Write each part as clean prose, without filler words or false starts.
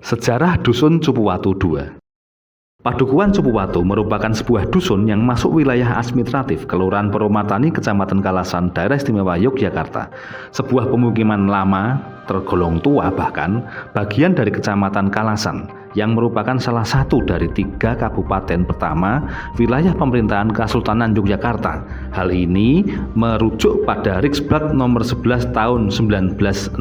Sejarah Dusun Cupuwatu II. Padukuhan Cupuwatu merupakan sebuah dusun yang masuk wilayah administratif Kelurahan Purwomartani, Kecamatan Kalasan, Daerah Istimewa Yogyakarta. Sebuah pemukiman lama, tergolong tua bahkan, bagian dari Kecamatan Kalasan, yang merupakan salah satu dari 3 kabupaten pertama wilayah pemerintahan Kesultanan Yogyakarta. Hal ini merujuk pada Riksblad nomor 11 tahun 1916.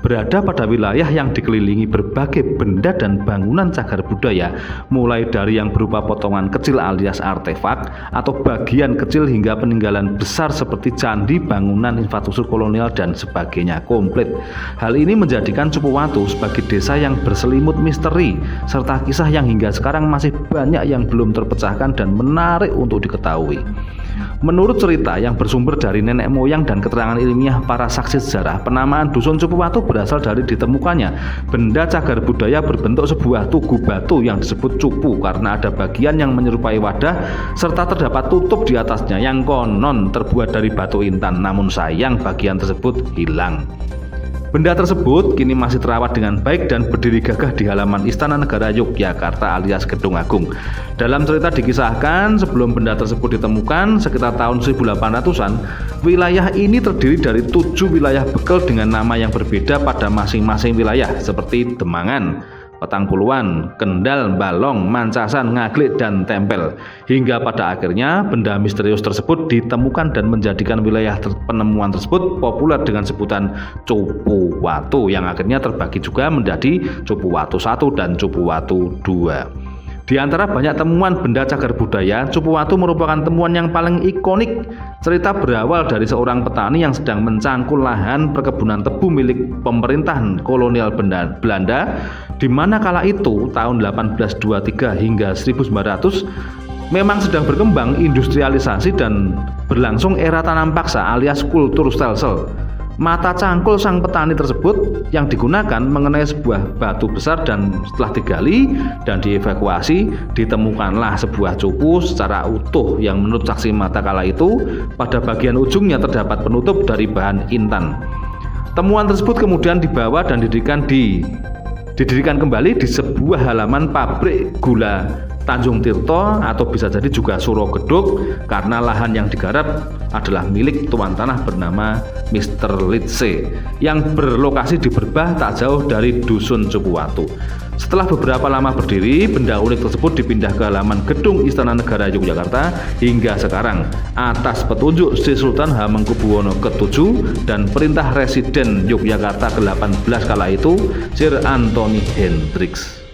Berada pada wilayah yang dikelilingi berbagai benda dan bangunan cagar budaya, mulai dari yang berupa potongan kecil alias artefak atau bagian kecil hingga peninggalan besar seperti candi, bangunan, infrastruktur kolonial dan sebagainya komplit. Hal ini menjadikan Cupuwatu sebagai desa yang berselimut misteri serta kisah yang hingga sekarang masih banyak yang belum terpecahkan dan menarik untuk diketahui. Menurut cerita yang bersumber dari nenek moyang dan keterangan ilmiah para saksi sejarah, penamaan Dusun Cupuwatu berasal dari ditemukannya benda cagar budaya berbentuk sebuah tugu batu yang disebut cupu karena ada bagian yang menyerupai wadah serta terdapat tutup di atasnya yang konon terbuat dari batu intan, namun sayang bagian tersebut hilang. Benda tersebut kini masih terawat dengan baik dan berdiri gagah di halaman Istana Negara Yogyakarta alias Gedung Agung. Dalam cerita dikisahkan sebelum benda tersebut ditemukan sekitar tahun 1800-an, wilayah ini terdiri dari 7 wilayah bekel dengan nama yang berbeda pada masing-masing wilayah seperti Demangan, Petangpuluhan, Kendal, Balong, Mancasan, Ngaglik, dan Tempel. Hingga pada akhirnya benda misterius tersebut ditemukan dan menjadikan wilayah penemuan tersebut populer dengan sebutan Cupuwatu yang akhirnya terbagi juga menjadi Cupuwatu I dan Cupuwatu II. Di antara banyak temuan benda cagar budaya, Cupuwatu merupakan temuan yang paling ikonik. Cerita berawal dari seorang petani yang sedang mencangkul lahan perkebunan tebu milik pemerintahan kolonial Belanda, di mana kala itu tahun 1823 hingga 1900 memang sedang berkembang industrialisasi dan berlangsung era tanam paksa alias kultur stelsel. Mata cangkul sang petani tersebut yang digunakan mengenai sebuah batu besar dan setelah digali dan dievakuasi ditemukanlah sebuah cupu secara utuh yang menurut saksi mata kala itu pada bagian ujungnya terdapat penutup dari bahan intan. Temuan tersebut kemudian dibawa dan didirikan kembali di sebuah halaman pabrik gula Tanjung Tirto atau bisa jadi juga Surogeduk karena lahan yang digarap adalah milik tuan tanah bernama Mr. Litse yang berlokasi di Berbah tak jauh dari Dusun Cupuwatu. Setelah beberapa lama berdiri, benda unik tersebut dipindah ke halaman Gedung Istana Negara Yogyakarta hingga sekarang atas petunjuk Sri Sultan Hamengkubuwono ke-7 dan perintah Residen Yogyakarta ke-18 kala itu, Sir Anthony Hendricks.